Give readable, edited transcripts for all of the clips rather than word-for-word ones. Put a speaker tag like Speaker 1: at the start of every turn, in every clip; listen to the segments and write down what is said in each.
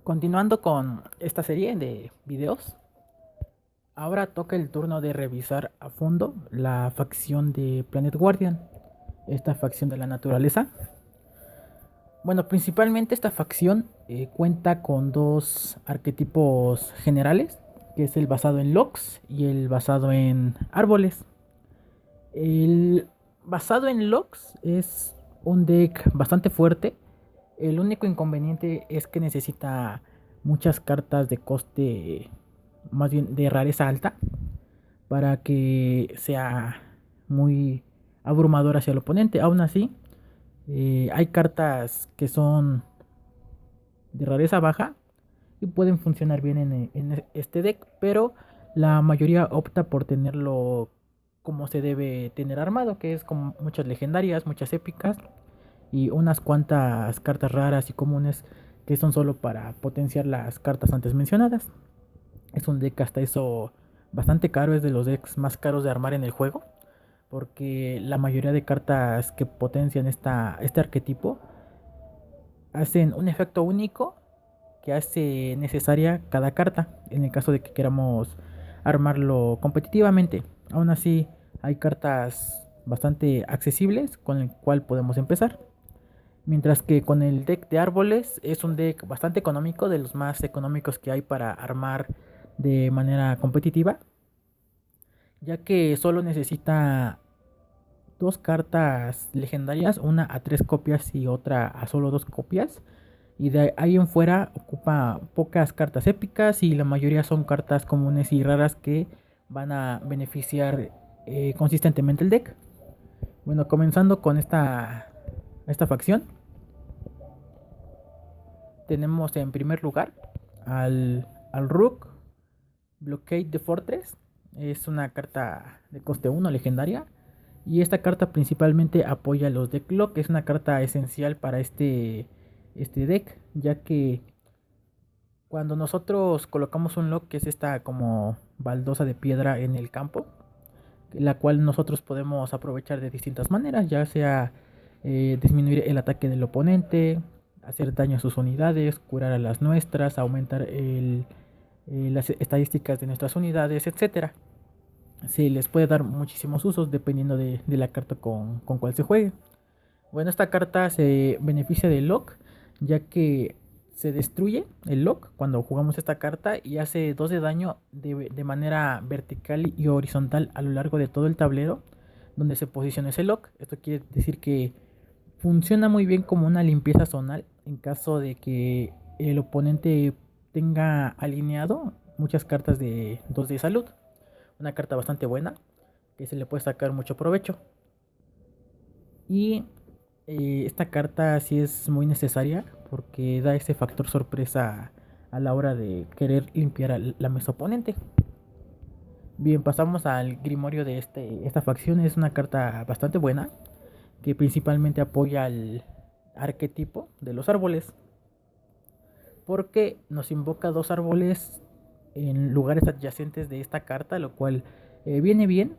Speaker 1: Continuando con esta serie de videos, ahora toca el turno de revisar a fondo la facción de Planet Guardian, esta facción de la naturaleza. Bueno, principalmente esta facción cuenta con dos arquetipos generales, que es el basado en logs y el basado en árboles. El basado en logs es un deck bastante fuerte. El único inconveniente es que necesita muchas cartas de coste, más bien de rareza alta, para que sea muy abrumador hacia el oponente. Aún así, hay cartas que son de rareza baja y pueden funcionar bien en este deck, pero la mayoría opta por tenerlo como se debe tener armado, que es como muchas legendarias, muchas épicas y unas cuantas cartas raras y comunes que son solo para potenciar las cartas antes mencionadas. Es un deck hasta eso bastante caro, es de los decks más caros de armar en el juego, porque la mayoría de cartas que potencian este arquetipo hacen un efecto único que hace necesaria cada carta en el caso de que queramos armarlo competitivamente. Aún así, hay cartas bastante accesibles con el cual podemos empezar. Mientras que con el deck de árboles es un deck bastante económico, de los más económicos que hay para armar de manera competitiva, ya que solo necesita dos cartas legendarias, una a tres copias y otra a solo dos copias. Y de ahí en fuera ocupa pocas cartas épicas y la mayoría son cartas comunes y raras que van a beneficiar consistentemente el deck. Bueno, comenzando con esta facción, tenemos en primer lugar al Rook Blockade the Fortress. Es una carta de coste 1 legendaria. Y esta carta principalmente apoya los deck lock. Es una carta esencial para este deck, ya que cuando nosotros colocamos un lock, que es esta como baldosa de piedra en el campo, la cual nosotros podemos aprovechar de distintas maneras, ya sea disminuir el ataque del oponente, hacer daño a sus unidades, curar a las nuestras, aumentar las estadísticas de nuestras unidades, etcétera. Se les puede dar muchísimos usos dependiendo de la carta con cual se juegue. Bueno, esta carta se beneficia del lock, ya que se destruye el lock cuando jugamos esta carta y hace 2 de daño de manera vertical y horizontal a lo largo de todo el tablero donde se posiciona ese lock. Esto quiere decir que funciona muy bien como una limpieza zonal en caso de que el oponente tenga alineado muchas cartas de 2 de salud. Una carta bastante buena que se le puede sacar mucho provecho. Y esta carta sí es muy necesaria porque da ese factor sorpresa a la hora de querer limpiar a la mesa oponente. Bien, pasamos al Grimorio de esta facción. Es una carta bastante buena que principalmente apoya al arquetipo de los árboles, porque nos invoca dos árboles en lugares adyacentes de esta carta, lo cual viene bien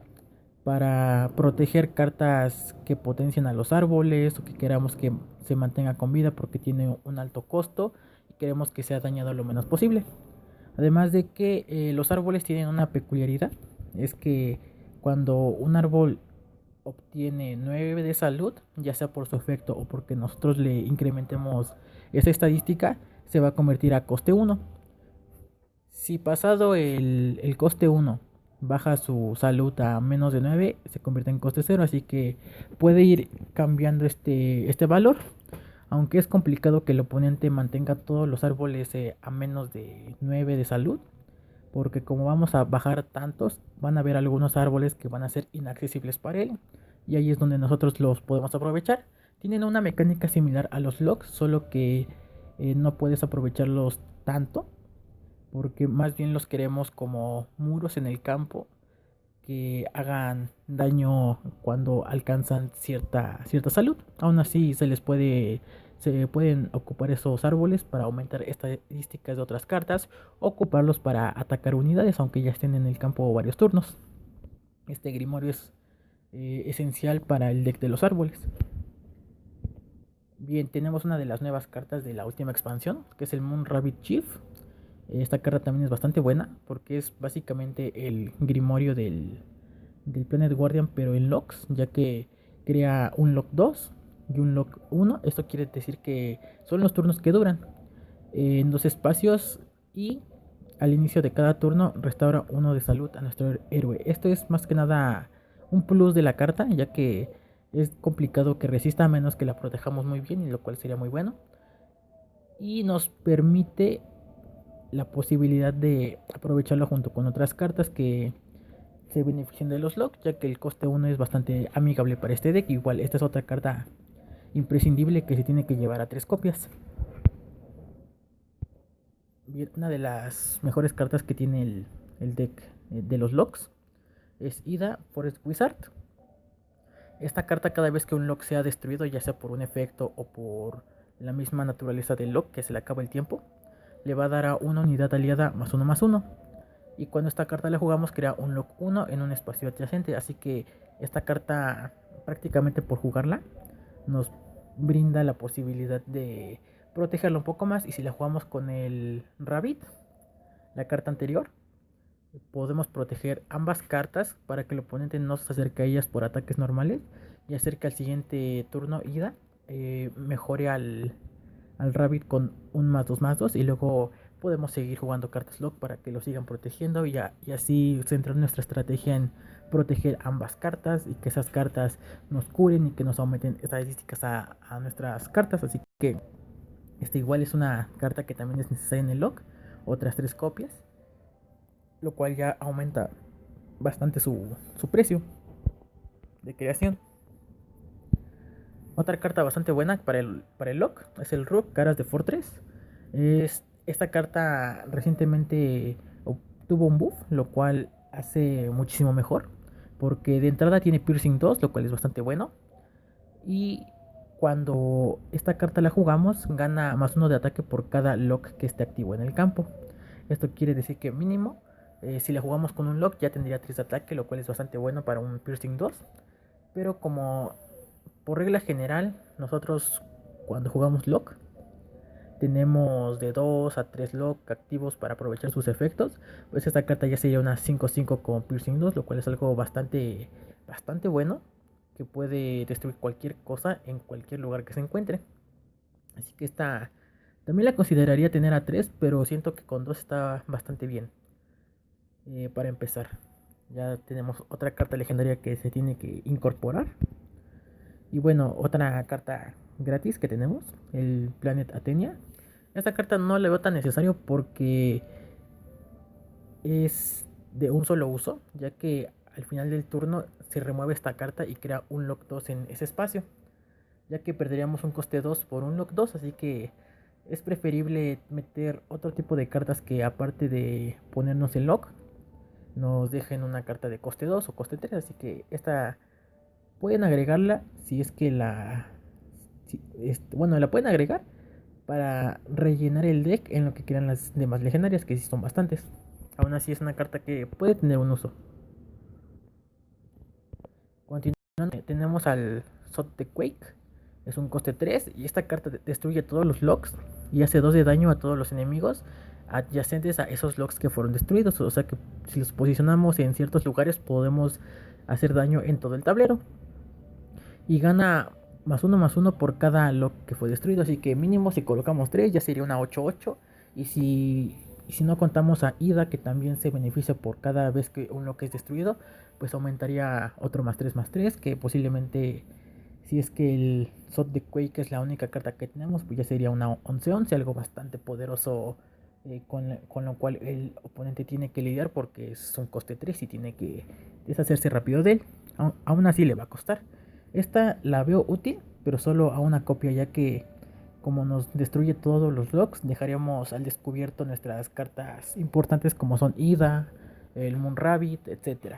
Speaker 1: para proteger cartas que potencian a los árboles o que queramos que se mantenga con vida porque tiene un alto costo y queremos que sea dañado lo menos posible. Además de que los árboles tienen una peculiaridad, es que cuando un árbol obtiene 9 de salud, ya sea por su efecto o porque nosotros le incrementemos esa estadística, se va a convertir a coste 1. Si pasado el coste 1 baja su salud a menos de 9, se convierte en coste 0, así que puede ir cambiando este valor, aunque es complicado que el oponente mantenga todos los árboles a menos de 9 de salud, porque como vamos a bajar tantos, van a haber algunos árboles que van a ser inaccesibles para él, y ahí es donde nosotros los podemos aprovechar. Tienen una mecánica similar a los locks, solo que no puedes aprovecharlos tanto porque más bien los queremos como muros en el campo que hagan daño cuando alcanzan cierta salud. Aún así se pueden ocupar esos árboles para aumentar estadísticas de otras cartas, ocuparlos para atacar unidades aunque ya estén en el campo varios turnos. Este grimorio es esencial para el deck de los árboles. Bien, tenemos una de las nuevas cartas de la última expansión, que es el Moon Rabbit Chief. Esta carta también es bastante buena porque es básicamente el grimorio del Planet Guardian, pero en locks, ya que crea un lock 2 y un lock 1. Esto quiere decir que son los turnos que duran en 2 espacios, y al inicio de cada turno restaura 1 de salud a nuestro héroe. Esto es más que nada un plus de la carta, ya que es complicado que resista a menos que la protejamos muy bien, y lo cual sería muy bueno. Y nos permite la posibilidad de aprovecharlo junto con otras cartas que se benefician de los locks, ya que el coste 1 es bastante amigable para este deck. Igual, esta es otra carta imprescindible que se tiene que llevar a 3 copias. Bien, una de las mejores cartas que tiene el deck de los locks es Ida Forest Wizard. Esta carta, cada vez que un lock sea destruido, ya sea por un efecto o por la misma naturaleza del lock, que se le acaba el tiempo, le va a dar a una unidad aliada +1/+1. Y cuando esta carta la jugamos, crea un lock 1 en un espacio adyacente. Así que esta carta, prácticamente por jugarla, nos brinda la posibilidad de protegerla un poco más. Y si la jugamos con el Rabbit, la carta anterior, podemos proteger ambas cartas para que el oponente no se acerque a ellas por ataques normales, y hacer que al siguiente turno Ida mejore al Rabbit con un +2/+2, y luego podemos seguir jugando cartas lock para que lo sigan protegiendo, y así centrar nuestra estrategia en proteger ambas cartas, y que esas cartas nos curen y que nos aumenten estadísticas a nuestras cartas. Así que esta igual es una carta que también es necesaria en el lock, otras 3 copias, lo cual ya aumenta bastante su precio de creación. Otra carta bastante buena para el lock es el Rook Caras de Fortress. Esta carta recientemente obtuvo un buff, lo cual hace muchísimo mejor, porque de entrada tiene Piercing 2, lo cual es bastante bueno. Y cuando esta carta la jugamos, gana +1 de ataque por cada lock que esté activo en el campo. Esto quiere decir que mínimo, si la jugamos con un lock, ya tendría 3 de ataque, lo cual es bastante bueno para un Piercing 2. Pero como por regla general, nosotros cuando jugamos lock, tenemos de 2 a 3 lock activos para aprovechar sus efectos. Pues esta carta ya sería una 5/5 con Piercing 2, lo cual es algo bastante bueno, que puede destruir cualquier cosa en cualquier lugar que se encuentre. Así que esta también la consideraría tener a 3, pero siento que con 2 está bastante bien. Para empezar, ya tenemos otra carta legendaria que se tiene que incorporar. Y bueno, otra carta gratis que tenemos, el Planet Athenia. Esta carta no la veo tan necesario porque es de un solo uso, ya que al final del turno se remueve esta carta y crea un lock 2 en ese espacio, ya que perderíamos un coste 2 por un lock 2. Así que es preferible meter otro tipo de cartas que, aparte de ponernos el lock, nos dejen una carta de coste 2 o coste 3. Así que esta pueden agregarla si es que bueno, la pueden agregar para rellenar el deck en lo que quieran las demás legendarias, que sí son bastantes. Aún así es una carta que puede tener un uso. Continuando, tenemos al Sot de Quake. Es un coste 3 y esta carta destruye todos los locks y hace 2 de daño a todos los enemigos adyacentes a esos locks que fueron destruidos. O sea que si los posicionamos en ciertos lugares, podemos hacer daño en todo el tablero. Y gana +1/+1 por cada lock que fue destruido. Así que mínimo, si colocamos 3, ya sería una 8/8. Y si no contamos a Ida, que también se beneficia por cada vez que un lock es destruido, pues aumentaría otro +3/+3, que posiblemente, si es que el Sot de Quake es la única carta que tenemos, pues ya sería una 11/11, algo bastante poderoso, con lo cual el oponente tiene que lidiar, porque es un coste 3 y tiene que deshacerse rápido de él. Aún así le va a costar. Esta la veo útil, pero solo a una copia, ya que como nos destruye todos los locks, dejaríamos al descubierto nuestras cartas importantes, como son Ida, el Moon Rabbit, etc.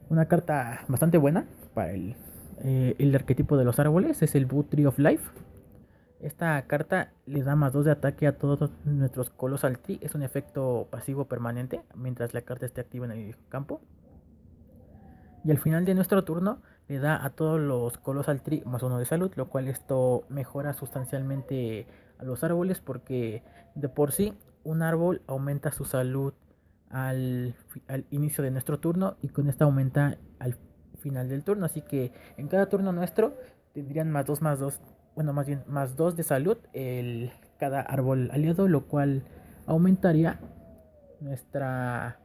Speaker 1: Una carta bastante buena para el arquetipo de los árboles es el Boo Tree of Life. Esta carta le da +2 de ataque a todos nuestros Colossal Tree. Es un efecto pasivo permanente mientras la carta esté activa en el campo. Y al final de nuestro turno le da a todos los Colossal Tree más uno de salud, lo cual esto mejora sustancialmente a los árboles porque de por sí un árbol aumenta su salud al inicio de nuestro turno y con esta aumenta al final del turno, así que en cada turno nuestro tendrían más 2, bueno, más bien más 2 de salud cada árbol aliado, lo cual aumentaría nuestra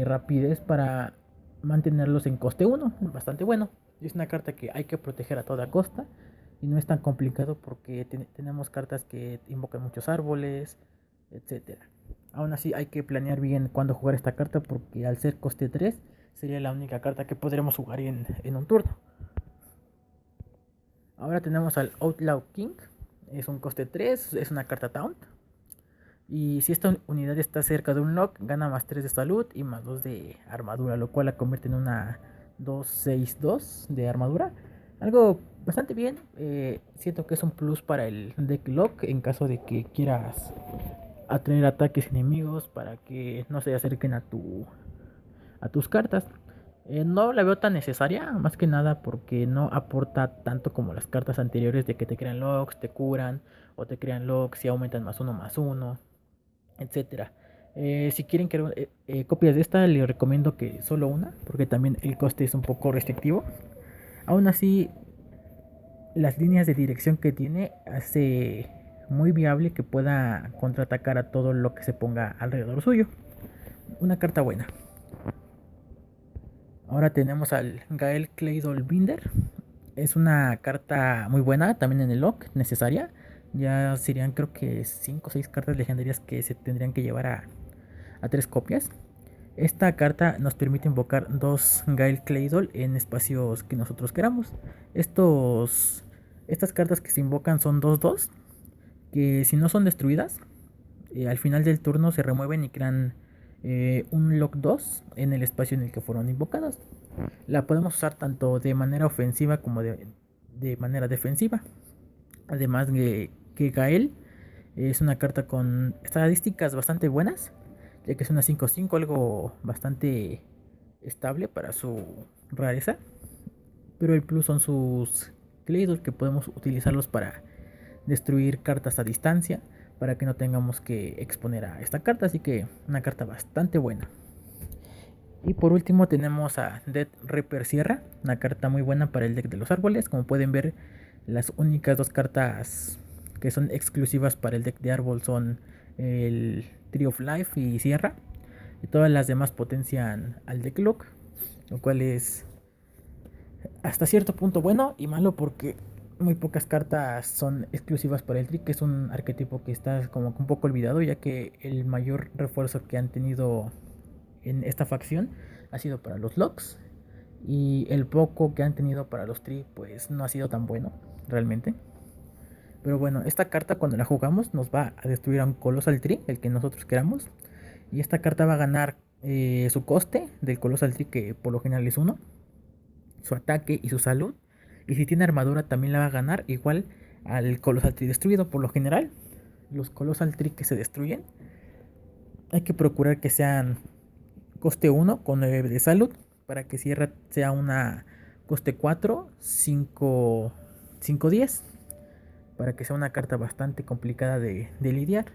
Speaker 1: rapidez para mantenerlos en coste 1, bastante bueno. Y es una carta que hay que proteger a toda costa y no es tan complicado porque tenemos cartas que invocan muchos árboles, etcétera. Aún así hay que planear bien cuándo jugar esta carta porque al ser coste 3 sería la única carta que podremos jugar en un turno. Ahora tenemos al Outlaw King, es un coste 3, es una carta taunt. Y si esta unidad está cerca de un lock, gana más 3 de salud y más 2 de armadura, lo cual la convierte en una 2-6-2 de armadura. Algo bastante bien. Siento que es un plus para el deck lock en caso de que quieras atraer ataques enemigos para que no se acerquen a tus cartas. No la veo tan necesaria, más que nada porque no aporta tanto como las cartas anteriores de que te crean locks, te curan o te crean locks y aumentan más uno, etcétera. Si quieren que copias de esta, les recomiendo que solo una, porque también el coste es un poco restrictivo. Aún así, las líneas de dirección que tiene hace muy viable que pueda contraatacar a todo lo que se ponga alrededor suyo. Una carta buena. Ahora tenemos al Gael Claydol Binder. Es una carta muy buena, también en el lock, necesaria. Ya serían creo que 5 o 6 cartas legendarias que se tendrían que llevar a 3 copias. Esta carta nos permite invocar 2 Gael Claydol en espacios que nosotros queramos. Estas cartas que se invocan son 2-2, que si no son destruidas, al final del turno se remueven y crean un lock 2 en el espacio en el que fueron invocadas. La podemos usar tanto de manera ofensiva como de manera defensiva. Además de que Gael es una carta con estadísticas bastante buenas, ya que es una 5-5, algo bastante estable para su rareza. Pero el plus son sus Claydol, que podemos utilizarlos para destruir cartas a distancia, para que no tengamos que exponer a esta carta. Así que una carta bastante buena. Y por último tenemos a Death Reaper Sierra, una carta muy buena para el deck de los árboles. Como pueden ver, las únicas 2 cartas que son exclusivas para el deck de árbol son el Tree of Life y Sierra, y todas las demás potencian al deck lock, lo cual es hasta cierto punto bueno y malo porque muy pocas cartas son exclusivas para el Tree, que es un arquetipo que está como un poco olvidado, ya que el mayor refuerzo que han tenido en esta facción ha sido para los locks, y el poco que han tenido para los Tree pues no ha sido tan bueno realmente. Pero bueno, esta carta cuando la jugamos nos va a destruir a un Colossal Tree, el que nosotros queramos. Y esta carta va a ganar su coste del Colossal Tree, que por lo general es 1, su ataque y su salud. Y si tiene armadura también la va a ganar igual al Colossal Tree destruido. Por lo general, los Colossal Tree que se destruyen hay que procurar que sean coste 1 con 9 de salud, para que Sierra sea una coste 4, 5, 10, para que sea una carta bastante complicada de lidiar.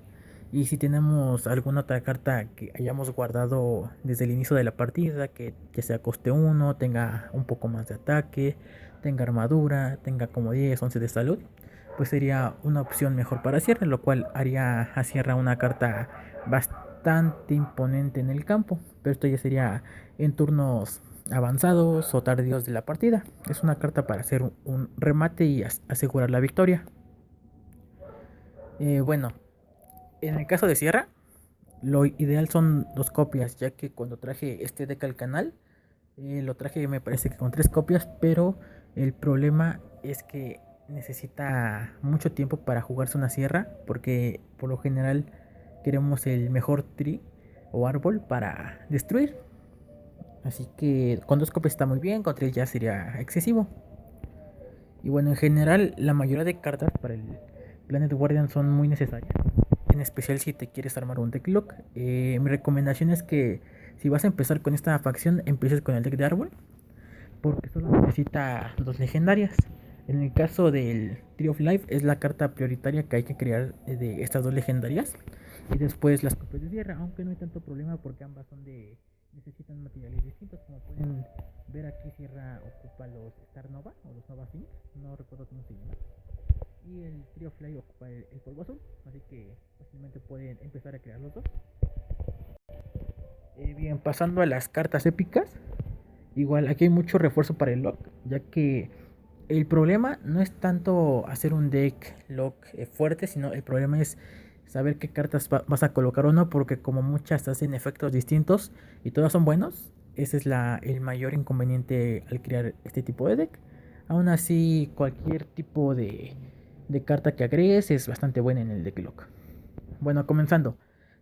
Speaker 1: Y si tenemos alguna otra carta que hayamos guardado desde el inicio de la partida, que sea coste 1, tenga un poco más de ataque, tenga armadura, tenga como 10, 11 de salud, pues sería una opción mejor para Sierra, lo cual haría a Sierra una carta bastante imponente en el campo. Pero esto ya sería en turnos avanzados o tardíos de la partida. Es una carta para hacer un remate y asegurar la victoria. Bueno, en el caso de Sierra, lo ideal son 2 copias, ya que cuando traje este deck al canal, lo traje me parece que con 3 copias, pero el problema es que necesita mucho tiempo para jugarse una Sierra, porque por lo general queremos el mejor tree o árbol para destruir. Así que con 2 copias está muy bien, con 3 ya sería excesivo. Y bueno, en general la mayoría de cartas para el Planet Guardian son muy necesarias, en especial si te quieres armar un deck lock. Mi recomendación es que si vas a empezar con esta facción, empieces con el deck de árbol, porque solo necesita dos legendarias. En el caso del Tree of Life es la carta prioritaria que hay que crear de estas dos legendarias. Y después las copias de tierra, aunque no hay tanto problema porque ambas son de necesitan materiales distintos. Como pueden ver aquí, Sierra ocupa los Star Nova o los Nova Things, no recuerdo cómo se llama. Y el Tree of Life ocupa el polvo azul, así que fácilmente pueden empezar a crear los dos. Bien, pasando a las cartas épicas. Igual aquí hay mucho refuerzo para el lock, ya que el problema no es tanto hacer un deck lock fuerte, sino el problema es saber qué cartas vas a colocar o no, porque como muchas hacen efectos distintos y todas son buenos, ese es el mayor inconveniente al crear este tipo de deck. Aún así, cualquier tipo de carta que agregues es bastante buena en el deck lock. Bueno, comenzando,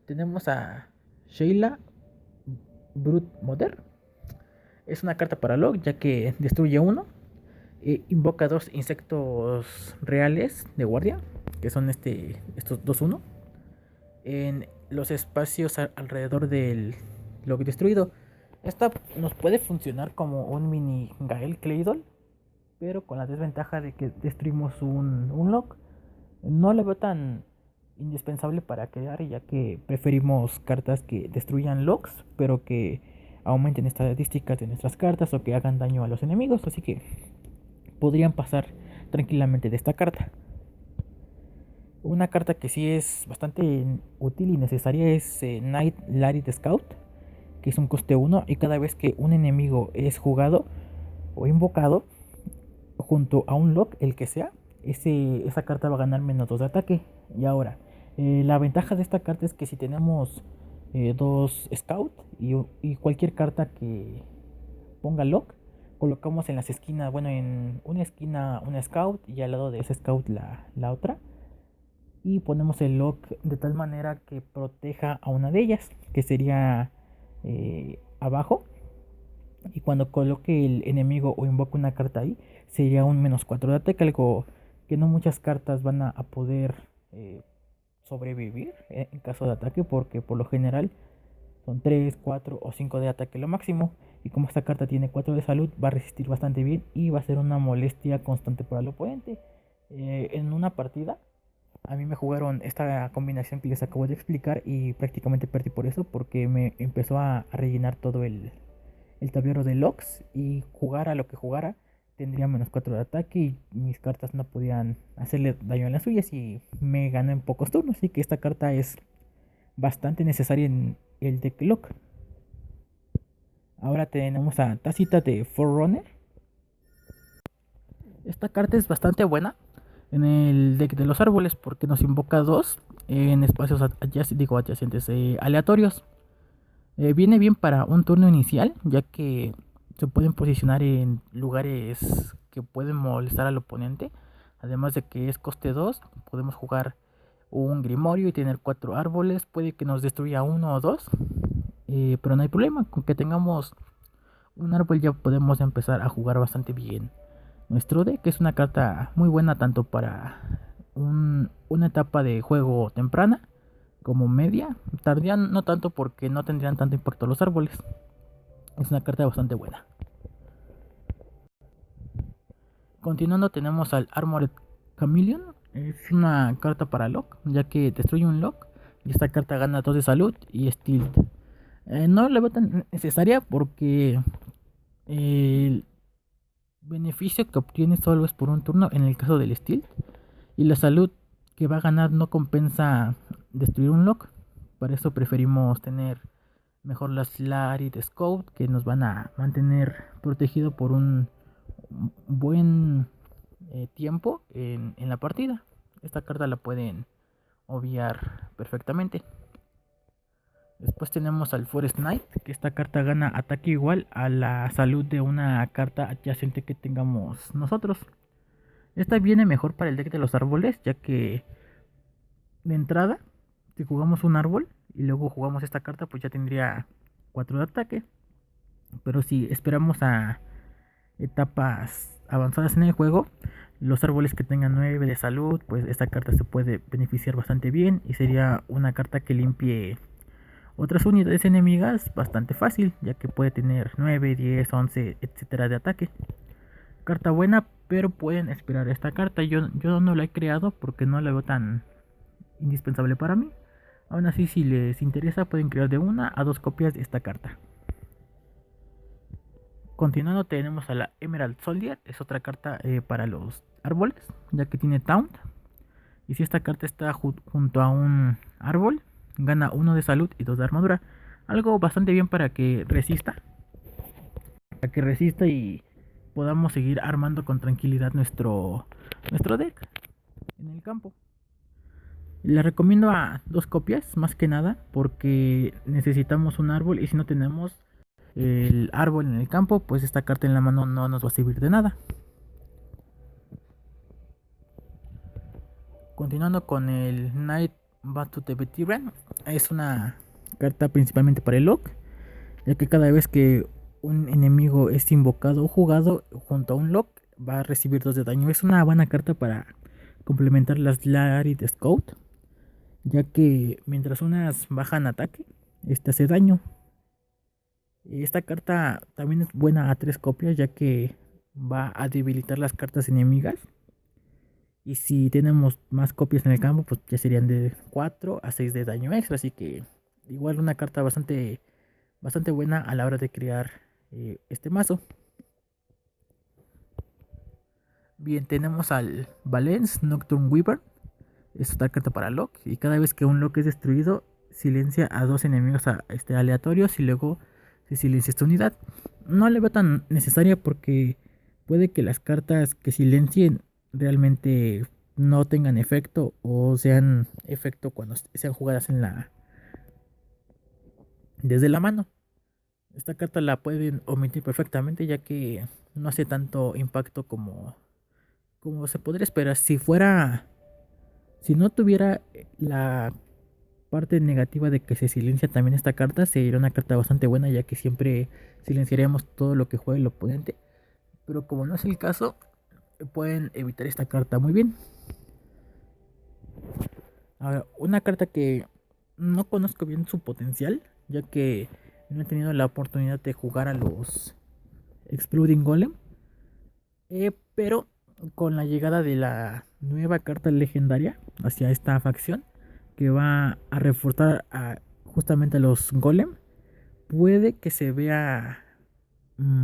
Speaker 1: tenemos a Sheila Brute Mother. Es una carta para Log, ya que destruye uno. Invoca dos insectos reales de guardia, que son estos 2-1, en los espacios alrededor del Log destruido. Esta nos puede funcionar como un mini Gael Claydol, pero con la desventaja de que destruimos un Log. No lo veo tan indispensable para crear, ya que preferimos cartas que destruyan logs, pero que aumenten estadísticas de nuestras cartas o que hagan daño a los enemigos, así que podrían pasar tranquilamente de esta carta. Una carta que sí es bastante útil y necesaria es Night Larid Scout, que es un coste 1 y cada vez que un enemigo es jugado o invocado junto a un log, el que sea, esa carta va a ganar menos 2 de ataque. Y ahora, la ventaja de esta carta es que si tenemos dos Scout y cualquier carta que ponga lock, colocamos en las esquinas, bueno, en una esquina una Scout y al lado de ese Scout la otra. Y ponemos el lock de tal manera que proteja a una de ellas, que sería abajo. Y cuando coloque el enemigo o invoque una carta ahí, sería un menos 4 de ataque, algo que no muchas cartas van a poder sobrevivir en caso de ataque, porque por lo general son 3, 4 o 5 de ataque lo máximo. Y como esta carta tiene 4 de salud, va a resistir bastante bien y va a ser una molestia constante para el oponente. En una partida, a mí me jugaron esta combinación que les acabo de explicar y prácticamente perdí por eso, porque me empezó a rellenar todo el tablero de locks y jugar a lo que jugara tendría menos 4 de ataque y mis cartas no podían hacerle daño a las suyas y me ganó en pocos turnos, así que esta carta es bastante necesaria en el deck lock. Ahora tenemos a Tácita de Forerunner. Esta carta es bastante buena en el deck de los árboles porque nos invoca dos en espacios adyacentes aleatorios. Viene bien para un turno inicial, ya que se pueden posicionar en lugares que pueden molestar al oponente. Además de que es coste 2, podemos jugar un Grimorio y tener 4 árboles. Puede que nos destruya uno o dos, pero no hay problema. Con que tengamos un árbol ya podemos empezar a jugar bastante bien nuestro deck. Es una carta muy buena tanto para una etapa de juego temprana como media. Tardía no tanto porque no tendrían tanto impacto los árboles. Es una carta bastante buena. Continuando tenemos al Armored Chameleon. Es una carta para lock, ya que destruye un lock y esta carta gana 2 de salud y Stealth. No la veo tan necesaria porque el beneficio que obtiene solo es por un turno en el caso del Stealth, y la salud que va a ganar no compensa destruir un lock. Para eso preferimos tener mejor las Larid Scout, que nos van a mantener protegido por un buen tiempo en la partida. Esta carta la pueden obviar perfectamente. Después tenemos al Forest Knight, que esta carta gana ataque igual a la salud de una carta adyacente que tengamos nosotros. Esta viene mejor para el deck de los árboles, ya que de entrada, si jugamos un árbol y luego jugamos esta carta, pues ya tendría 4 de ataque. Pero si esperamos a etapas avanzadas en el juego, los árboles que tengan 9 de salud, pues esta carta se puede beneficiar bastante bien y sería una carta que limpie otras unidades enemigas bastante fácil, ya que puede tener 9, 10, 11, etcétera de ataque. Carta buena, pero pueden esperar esta carta. Yo no la he creado porque no la veo tan indispensable para mí. Aún así, si les interesa, pueden crear de 1 a 2 copias de esta carta. Continuando, tenemos a la Emerald Soldier. Es otra carta para los árboles, ya que tiene Taunt. Y si esta carta está junto a un árbol, gana 1 de salud y 2 de armadura. Algo bastante bien para que resista. Para que resista y podamos seguir armando con tranquilidad nuestro deck en el campo. Le recomiendo a 2 copias, más que nada, porque necesitamos un árbol y si no tenemos el árbol en el campo, pues esta carta en la mano no nos va a servir de nada. Continuando con el Knight Batu the Veteran, es una carta principalmente para el lock, ya que cada vez que un enemigo es invocado o jugado junto a un lock, va a recibir 2 de daño. Es una buena carta para complementar las Larid Scout, ya que mientras unas bajan ataque, este hace daño. Esta carta también es buena a 3 copias, ya que va a debilitar las cartas enemigas. Y si tenemos más copias en el campo, pues ya serían de 4 a 6 de daño extra. Así que igual una carta bastante buena a la hora de crear este mazo. Bien, tenemos al Valence Nocturne Weaver. Es otra carta para Lock. Y cada vez que un Lock es destruido, silencia a 2 enemigos aleatorios y luego se silencia esta unidad. No le veo tan necesaria porque puede que las cartas que silencien realmente no tengan efecto o sean efecto cuando sean jugadas desde la mano. Esta carta la pueden omitir perfectamente, ya que no hace tanto impacto como se podría esperar. Si no tuviera la parte negativa de que se silencia también esta carta, sería una carta bastante buena, ya que siempre silenciaríamos todo lo que juegue el oponente. Pero como no es el caso, pueden evitar esta carta muy bien. Ahora, una carta que no conozco bien su potencial, ya que no he tenido la oportunidad de jugar a los Exploding Golem, pero con la llegada de la nueva carta legendaria hacia esta facción, que va a reforzar justamente a los Golem, puede que se vea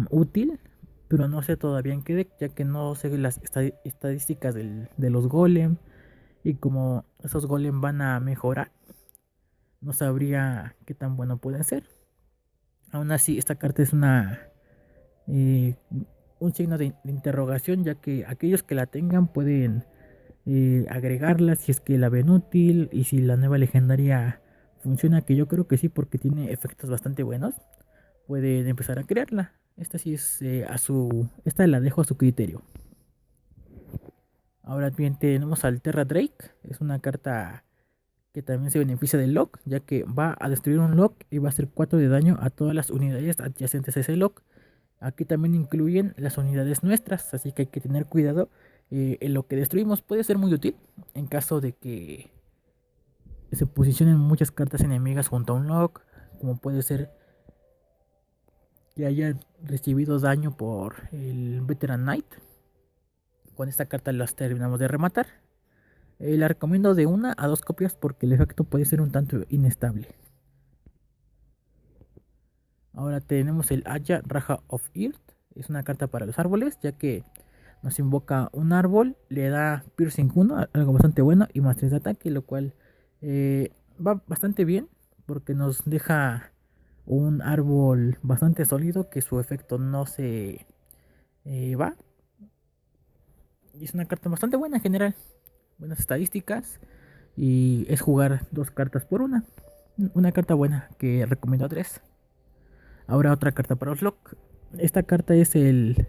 Speaker 1: útil, pero no sé todavía en qué deck, ya que no sé las estadísticas de los Golem. Y como esos Golem van a mejorar, no sabría qué tan bueno pueden ser. Aún así, esta carta es un signo de interrogación, ya que aquellos que la tengan pueden agregarla si es que la ven útil y si la nueva legendaria funciona, que yo creo que sí porque tiene efectos bastante buenos, pueden empezar a crearla. Esta sí es esta la dejo a su criterio. Ahora bien, tenemos al Terra Drake. Es una carta que también se beneficia del lock, ya que va a destruir un lock y va a hacer 4 de daño a todas las unidades adyacentes a ese lock. Aquí también incluyen las unidades nuestras, así que hay que tener cuidado. En lo que destruimos puede ser muy útil en caso de que se posicionen muchas cartas enemigas junto a un lock, como puede ser que hayan recibido daño por el Veteran Knight. Con esta carta las terminamos de rematar. La recomiendo de 1 a 2 copias porque el efecto puede ser un tanto inestable. Ahora tenemos el Aya Raja of Earth. Es una carta para los árboles, ya que nos invoca un árbol, le da Piercing 1, algo bastante bueno, y más 3 de ataque, lo cual va bastante bien porque nos deja un árbol bastante sólido que su efecto no se va. Y es una carta bastante buena en general, buenas estadísticas, y es jugar 2 cartas por una carta buena que recomiendo a 3. Ahora otra carta para Oslock. Esta carta es el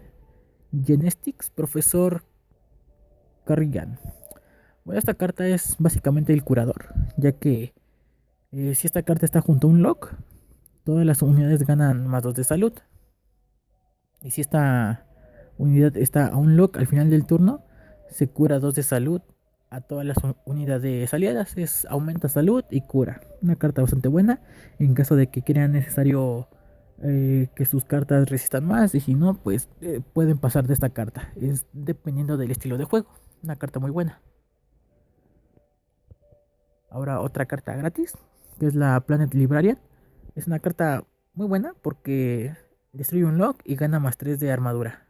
Speaker 1: Genestics Profesor Carrigan. Bueno, esta carta es básicamente el curador, ya que si esta carta está junto a un lock, todas las unidades ganan más 2 de salud. Y si esta unidad está a un lock al final del turno, se cura 2 de salud a todas las unidades aliadas. Aumenta salud y cura. Una carta bastante buena en caso de que crean necesario que sus cartas resistan más. Y si no, pues pueden pasar de esta carta. Es dependiendo del estilo de juego. Una carta muy buena. Ahora otra carta gratis, que es la Planet Librarian. Es una carta muy buena porque destruye un lock y gana +3 de armadura.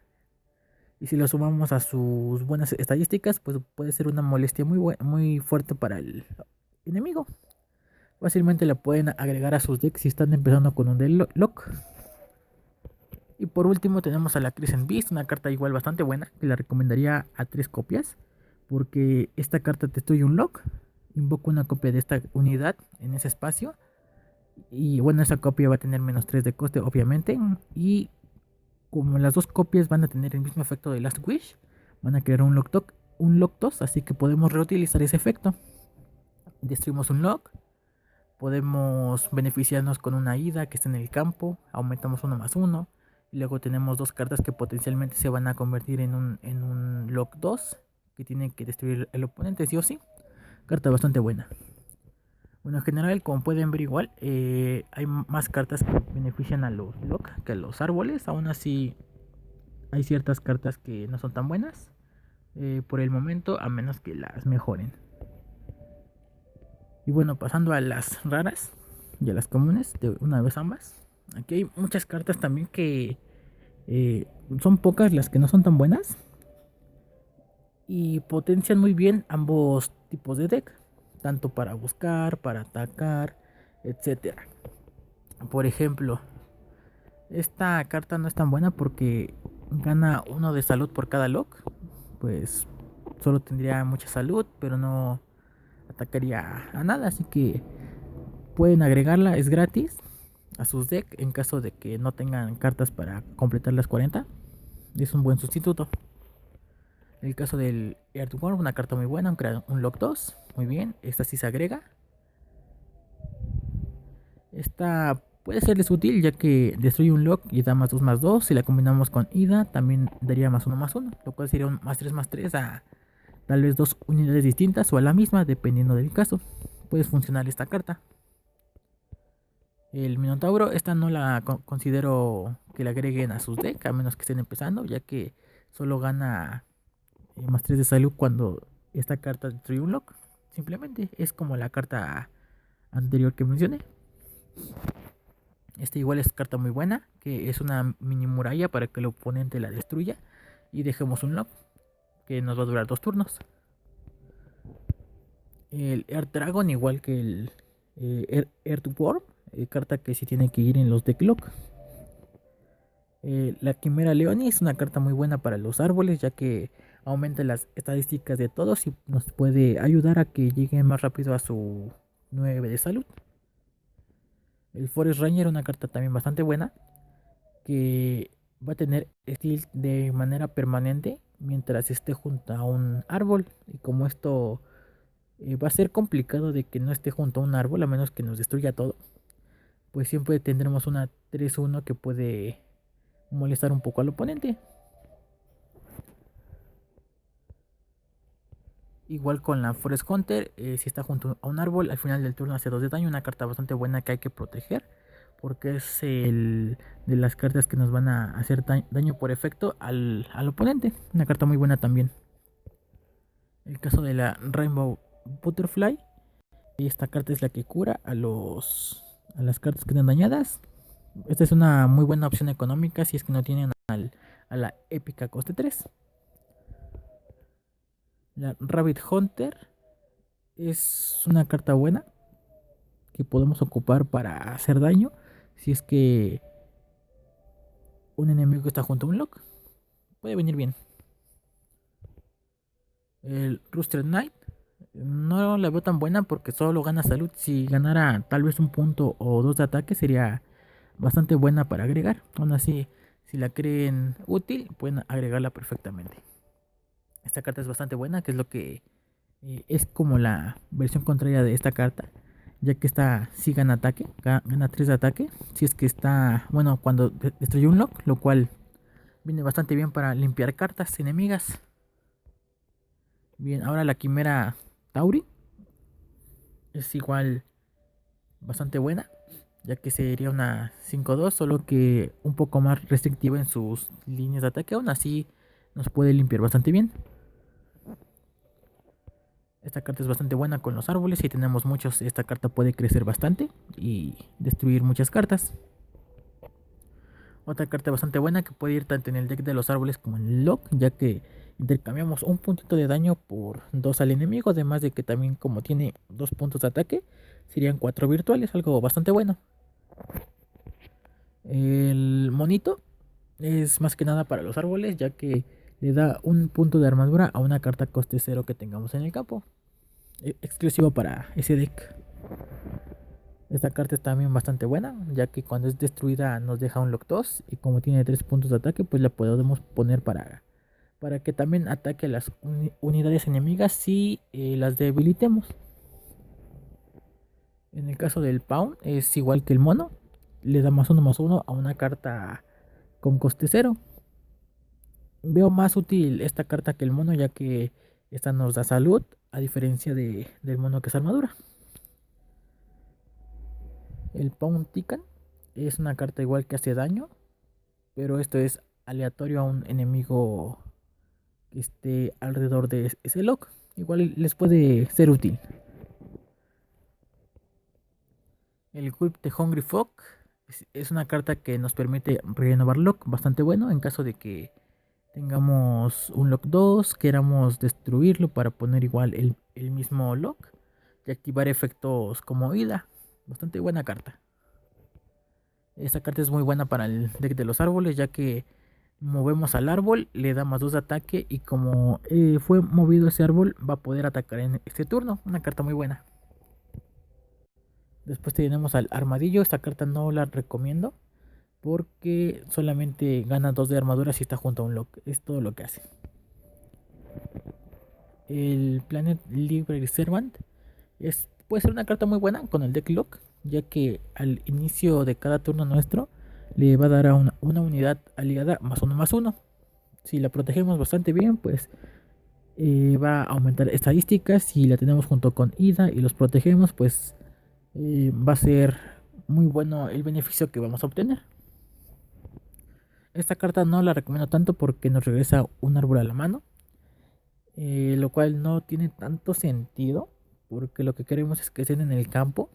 Speaker 1: Y si lo sumamos a sus buenas estadísticas, pues puede ser una molestia muy fuerte para el enemigo. Fácilmente la pueden agregar a sus decks si están empezando con un lock. Y por último tenemos a la Crescent Beast, una carta igual bastante buena, que la recomendaría a 3 copias. Porque esta carta destruye un lock, invoca una copia de esta unidad en ese espacio. Y bueno, esa copia va a tener -3 de coste, obviamente. Y como las dos copias van a tener el mismo efecto de Last Wish, van a crear un Lock-2, así que podemos reutilizar ese efecto. Destruimos un lock, podemos beneficiarnos con una ida que está en el campo, aumentamos 1/1. Y luego tenemos dos cartas que potencialmente se van a convertir en un Lock-2, que tiene que destruir el oponente sí o sí. Carta bastante buena. Bueno, en general, como pueden ver igual, hay más cartas que benefician a los lock que a los árboles. Aún así, hay ciertas cartas que no son tan buenas por el momento, a menos que las mejoren. Y bueno, pasando a las raras y a las comunes, de una vez ambas. Aquí hay muchas cartas también que son pocas las que no son tan buenas. Y potencian muy bien ambos tipos de deck, tanto para buscar, para atacar, etcétera. Por ejemplo, esta carta no es tan buena porque gana 1 de salud por cada lock. Pues solo tendría mucha salud, pero no atacaría a nada. Así que pueden agregarla, es gratis a sus decks en caso de que no tengan cartas para completar las 40. Es un buen sustituto. El caso del Earthworm, una carta muy buena, un lock 2, muy bien, esta sí se agrega. Esta puede serles útil ya que destruye un lock y da +2/+2. Si la combinamos con Ida también daría +1/1, lo cual sería un +3/+3 a tal vez 2 unidades distintas o a la misma, dependiendo del caso. Puede funcionar esta carta. El Minotauro, esta no la considero que la agreguen a sus decks, a menos que estén empezando, ya que solo gana +3 de salud cuando esta carta destruye un lock. Simplemente es como la carta anterior que mencioné. Esta igual es carta muy buena, que es una mini muralla para que el oponente la destruya y dejemos un lock que nos va a durar 2 turnos. El Earth Dragon, igual que el Earthworm, carta que sí tiene que ir en los deck lock. La Quimera Leonis es una carta muy buena para los árboles, ya que aumenta las estadísticas de todos y nos puede ayudar a que lleguen más rápido a su 9 de salud. El Forest Ranger, una carta también bastante buena, que va a tener steel de manera permanente mientras esté junto a un árbol. Y como esto va a ser complicado de que no esté junto a un árbol, a menos que nos destruya todo, pues siempre tendremos una 3-1 que puede molestar un poco al oponente. Igual con la Forest Hunter, si está junto a un árbol, al final del turno hace 2 de daño, una carta bastante buena que hay que proteger, porque es de las cartas que nos van a hacer daño por efecto al oponente. Una carta muy buena también. El caso de la Rainbow Butterfly, esta carta es la que cura a las cartas que están dañadas. Esta es una muy buena opción económica si es que no tienen a la épica coste 3. La Rabbit Hunter es una carta buena que podemos ocupar para hacer daño si es que un enemigo está junto a un lock. Puede venir bien. El Rooster Knight no la veo tan buena porque solo gana salud. Si ganara tal vez un punto o 2 de ataque sería bastante buena para agregar. Aún así, si la creen útil, pueden agregarla perfectamente. Esta carta es bastante buena, que es lo que es como la versión contraria de esta carta, ya que esta sí gana ataque, gana 3 de ataque. Si es que está, bueno, cuando destruye un lock, lo cual viene bastante bien para limpiar cartas enemigas. Bien, ahora la Quimera Tauri es igual bastante buena, ya que sería una 5-2, solo que un poco más restrictiva en sus líneas de ataque. Aún así nos puede limpiar bastante bien. Esta carta es bastante buena con los árboles. Si tenemos muchos, esta carta puede crecer bastante y destruir muchas cartas. Otra carta bastante buena que puede ir tanto en el deck de los árboles como en el lock, ya que intercambiamos un puntito de daño por 2 al enemigo, además de que también como tiene 2 puntos de ataque, serían 4 virtuales, algo bastante bueno. El monito es más que nada para los árboles, ya que le da un punto de armadura a una carta coste 0 que tengamos en el campo, exclusivo para ese deck. Esta carta es también bastante buena, ya que cuando es destruida nos deja un lock 2 y como tiene 3 puntos de ataque, pues la podemos poner para que también ataque a las unidades enemigas si las debilitemos. En el caso del Pawn es igual que el mono, le da +1/+1 a una carta con coste 0. Veo más útil esta carta que el mono, ya que esta nos da salud, a diferencia del mono que es armadura. El Pawn Tican es una carta igual que hace daño, pero esto es aleatorio a un enemigo que esté alrededor de ese lock. Igual les puede ser útil. El Whip de Hungry Folk es una carta que nos permite renovar lock, bastante bueno en caso de que tengamos un lock 2, queramos destruirlo para poner igual el mismo lock y activar efectos como ida. Bastante buena carta. Esta carta es muy buena para el deck de los árboles, ya que movemos al árbol, le da +2 de ataque y como fue movido ese árbol va a poder atacar en este turno. Una carta muy buena. Después tenemos al armadillo. Esta carta no la recomiendo porque solamente gana 2 de armadura si está junto a un lock. Es todo lo que hace. El Planet Library Servant puede ser una carta muy buena con el deck lock, ya que al inicio de cada turno nuestro le va a dar a una unidad aliada +1/+1. Si la protegemos bastante bien, pues va a aumentar estadísticas. Si la tenemos junto con Ida y los protegemos, pues va a ser muy bueno el beneficio que vamos a obtener. Esta carta no la recomiendo tanto porque nos regresa un árbol a la mano, lo cual no tiene tanto sentido porque lo que queremos es que estén en el campo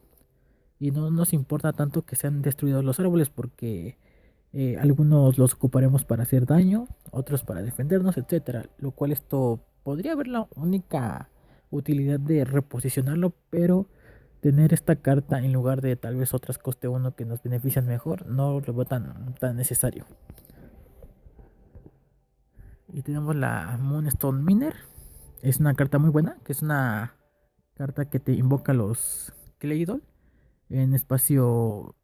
Speaker 1: y no nos importa tanto que sean destruidos los árboles porque algunos los ocuparemos para hacer daño, otros para defendernos, etcétera. Lo cual esto podría haber la única utilidad de reposicionarlo, pero tener esta carta en lugar de tal vez otras coste 1 que nos benefician mejor, no lo veo tan necesario. Y tenemos la Moonstone Miner. Es una carta muy buena, que es una carta que te invoca los Claydol en el espacio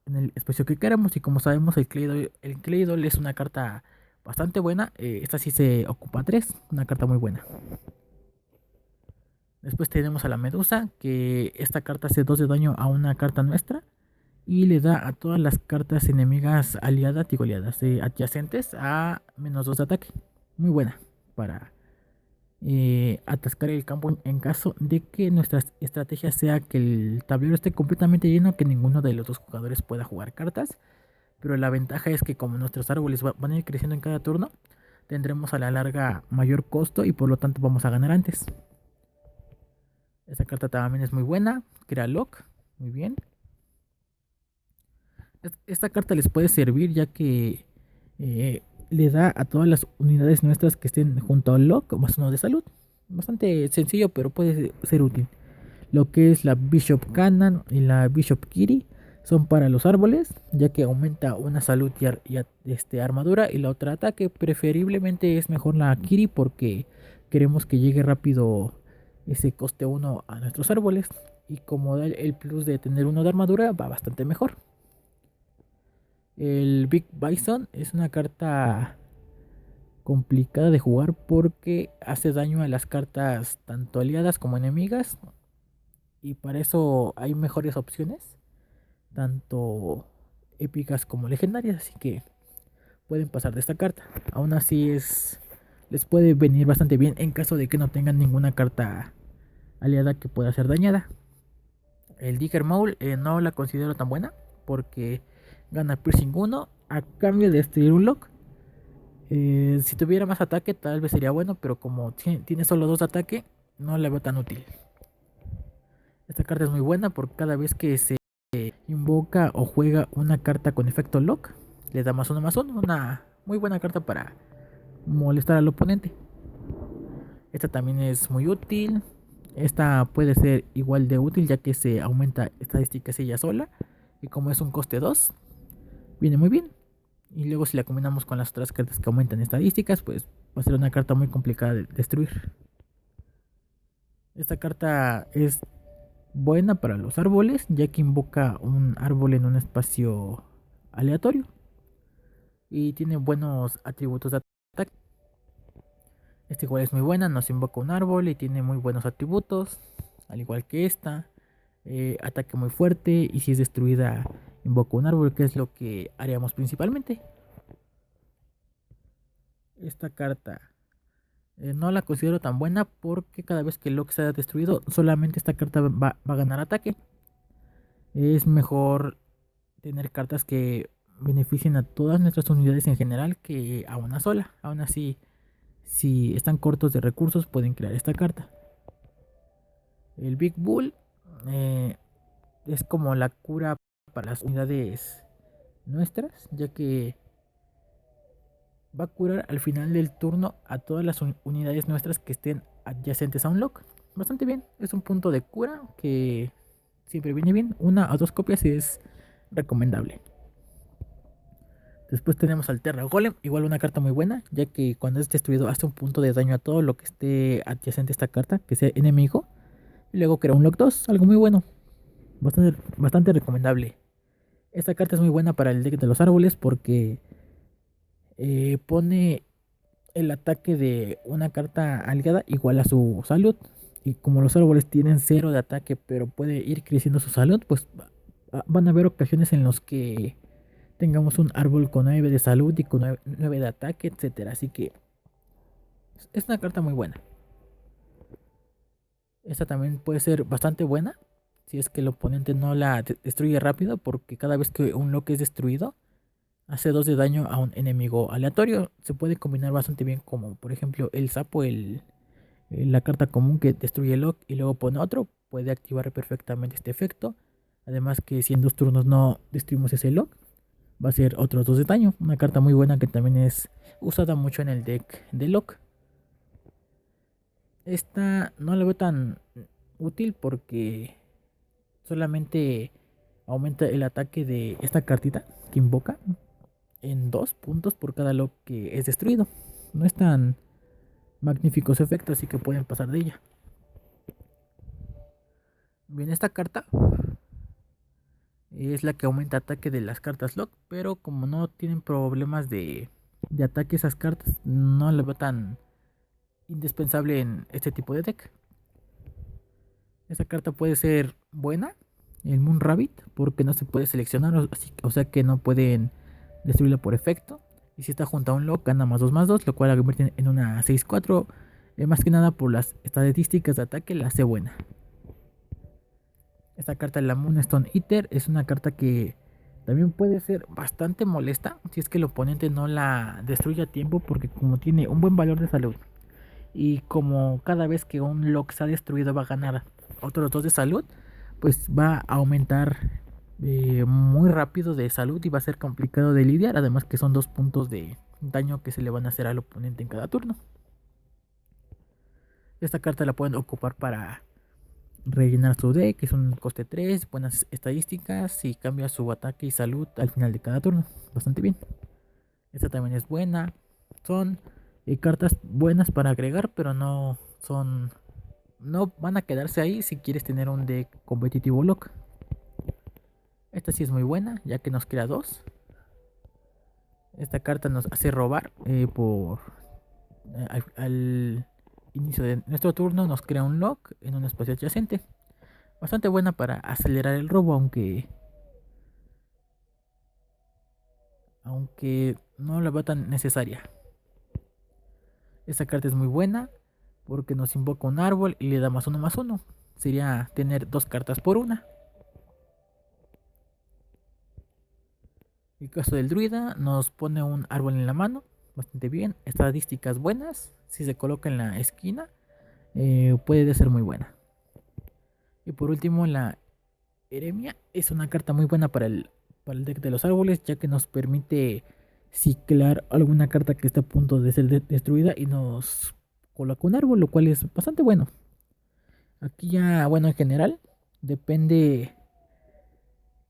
Speaker 1: que queramos. Y como sabemos, el Claydol es una carta bastante buena. Esta sí se ocupa 3, una carta muy buena. Después tenemos a la Medusa, que esta carta hace 2 de daño a una carta nuestra y le da a todas las cartas enemigas aliadas y goleadas adyacentes a -2 de ataque. Muy buena para atascar el campo en caso de que nuestra estrategia sea que el tablero esté completamente lleno, que ninguno de los dos jugadores pueda jugar cartas. Pero la ventaja es que como nuestros árboles van a ir creciendo en cada turno, tendremos a la larga mayor costo y por lo tanto vamos a ganar antes. Esta carta también es muy buena, crea lock, muy bien. Esta carta les puede servir ya que le da a todas las unidades nuestras que estén junto al lock +1 de salud. Bastante sencillo, pero puede ser útil. Lo que es la Bishop Cannon y la Bishop Kiri son para los árboles, ya que aumenta una salud y armadura y la otra ataque. Preferiblemente es mejor la Kiri porque queremos que llegue rápido ese coste 1 a nuestros árboles. Y como da el plus de tener 1 de armadura, va bastante mejor. El Big Bison es una carta complicada de jugar porque hace daño a las cartas tanto aliadas como enemigas. Y para eso hay mejores opciones, tanto épicas como legendarias, así que pueden pasar de esta carta. Aún así es les puede venir bastante bien en caso de que no tengan ninguna carta aliada que pueda ser dañada. El Digger Maul no la considero tan buena porque gana Piercing 1 a cambio de destruir un lock. Si tuviera más ataque tal vez sería bueno, pero como tiene solo 2 de ataque, no la veo tan útil. Esta carta es muy buena porque cada vez que se invoca o juega una carta con efecto lock, le da +1/+1, una muy buena carta para molestar al oponente. Esta también es muy útil. Esta puede ser igual de útil ya que se aumenta estadísticas ella sola. Y como es un coste 2, viene muy bien. Y luego si la combinamos con las otras cartas que aumentan estadísticas, pues va a ser una carta muy complicada de destruir. Esta carta es buena para los árboles, ya que invoca un árbol en un espacio aleatorio. Y tiene buenos atributos de ataque. Esta igual es muy buena, nos invoca un árbol y tiene muy buenos atributos, al igual que esta. Ataque muy fuerte y si es destruida invoca un árbol, que es lo que haríamos principalmente. Esta carta no la considero tan buena porque cada vez que Lock sea destruido, solamente esta carta va a ganar ataque. Es mejor tener cartas que beneficien a todas nuestras unidades en general que a una sola. Aún así, si están cortos de recursos, pueden crear esta carta. El Big Bull es como la cura para las unidades nuestras, ya que va a curar al final del turno a todas las unidades nuestras que estén adyacentes a un lock. Bastante bien, es un punto de cura que siempre viene bien. 1 o 2 copias es recomendable. Después tenemos al Terra Golem, igual una carta muy buena, ya que cuando es destruido hace un punto de daño a todo lo que esté adyacente a esta carta, que sea enemigo. Y luego crea un lock 2, algo muy bueno. Bastante recomendable. Esta carta es muy buena para el deck de los árboles porque pone el ataque de una carta aliada igual a su salud. Y como los árboles tienen 0 de ataque, pero puede ir creciendo su salud, pues van a haber ocasiones en los que tengamos un árbol con 9 de salud y con 9 de ataque, etcétera. Así que es una carta muy buena. Esta también puede ser bastante buena si es que el oponente no la destruye rápido, porque cada vez que un lock es destruido, hace 2 de daño a un enemigo aleatorio. Se puede combinar bastante bien, como por ejemplo el sapo, la carta común que destruye el lock y luego pone otro. Puede activar perfectamente este efecto. Además que si en 2 turnos no destruimos ese lock, va a ser otros 2 de daño. Una carta muy buena que también es usada mucho en el deck de lock. Esta no la veo tan útil porque solamente aumenta el ataque de esta cartita que invoca en 2 puntos por cada lock que es destruido. No es tan magnífico su efecto, así que pueden pasar de ella. Bien, esta carta es la que aumenta ataque de las cartas lock, pero como no tienen problemas de ataque esas cartas, no la veo tan indispensable en este tipo de deck. Esta carta puede ser buena, el Moon Rabbit, porque no se puede seleccionar, o sea que no pueden destruirla por efecto. Y si está junto a un lock, gana +2/+2, lo cual la convierte en una 6/4. Más que nada por las estadísticas de ataque, la hace buena. Esta carta, la Moonstone Eater, es una carta que también puede ser bastante molesta si es que el oponente no la destruye a tiempo, porque como tiene un buen valor de salud y como cada vez que un lock se ha destruido va a ganar otros 2 de salud, pues va a aumentar muy rápido de salud y va a ser complicado de lidiar. Además que son 2 puntos de daño que se le van a hacer al oponente en cada turno. Esta carta la pueden ocupar para rellenar su deck, es un coste 3, buenas estadísticas y cambia su ataque y salud al final de cada turno. Bastante bien. Esta también es buena. Son cartas buenas para agregar, pero no son... No van a quedarse ahí si quieres tener un deck competitivo lock. Esta sí es muy buena, ya que nos crea 2. Esta carta nos hace robar al inicio de nuestro turno. Nos crea un lock en un espacio adyacente. Bastante buena para acelerar el robo, aunque no la veo tan necesaria. Esta carta es muy buena porque nos invoca un árbol y le da +1/+1. Sería tener dos cartas por una. En el caso del druida nos pone un árbol en la mano, bastante bien. Estadísticas buenas, si se coloca en la esquina puede ser muy buena. Y por último la Eremia es una carta muy buena para el deck de los árboles, ya que nos permite ciclar alguna carta que está a punto de ser destruida y nos coloca un árbol, lo cual es bastante bueno. Aquí ya, bueno, en general, depende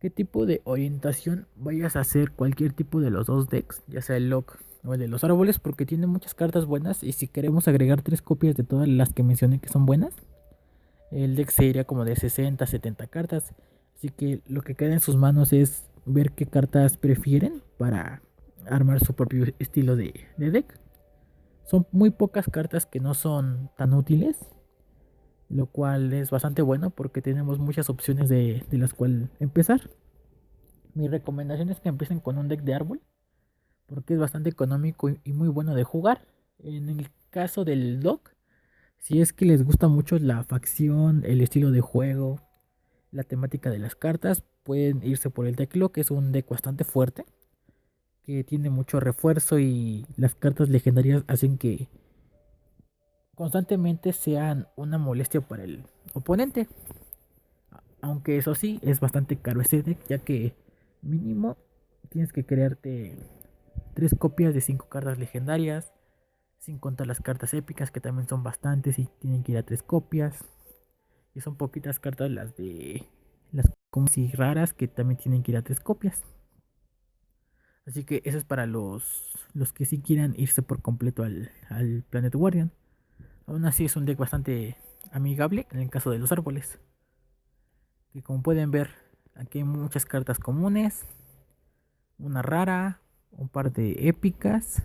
Speaker 1: qué tipo de orientación vayas a hacer cualquier tipo de los dos decks, ya sea el lock o el de los árboles, porque tiene muchas cartas buenas y si queremos agregar 3 copias de todas las que mencioné que son buenas, el deck sería como de 60, 70 cartas. Así que lo que queda en sus manos es ver qué cartas prefieren para armar su propio estilo de deck. Son muy pocas cartas que no son tan útiles, lo cual es bastante bueno porque tenemos muchas opciones de las cuales empezar. Mi recomendación es que empiecen con un deck de árbol porque es bastante económico y muy bueno de jugar. En el caso del dock, si es que les gusta mucho la facción, el estilo de juego, la temática de las cartas, pueden irse por el deck lock, que es un deck bastante fuerte, que tiene mucho refuerzo y las cartas legendarias hacen que constantemente sean una molestia para el oponente. Aunque eso sí, es bastante caro ese deck, ya que mínimo tienes que crearte 3 copias de 5 cartas legendarias, sin contar las cartas épicas, que también son bastantes y tienen que ir a 3 copias. Y son poquitas cartas las como si raras que también tienen que ir a 3 copias. Así que eso es para los que sí quieran irse por completo al Planet Guardian. Aún así es un deck bastante amigable en el caso de los árboles. Que como pueden ver, aquí hay muchas cartas comunes, una rara, un par de épicas,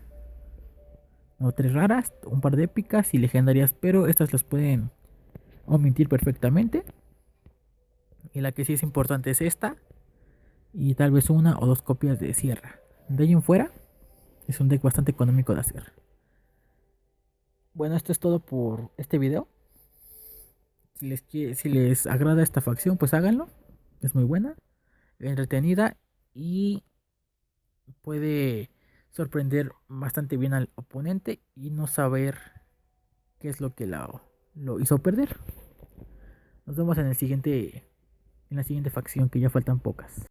Speaker 1: o 3 raras, un par de épicas y legendarias, pero estas las pueden omitir perfectamente. Y la que sí es importante es esta, y tal vez 1 o 2 copias de sierra. De ahí en fuera, es un deck bastante económico de hacer. Bueno, esto es todo por este video. Si les agrada esta facción, pues háganlo. Es muy buena, entretenida y puede sorprender bastante bien al oponente y no saber qué es lo que lo hizo perder. Nos vemos en la siguiente facción, que ya faltan pocas.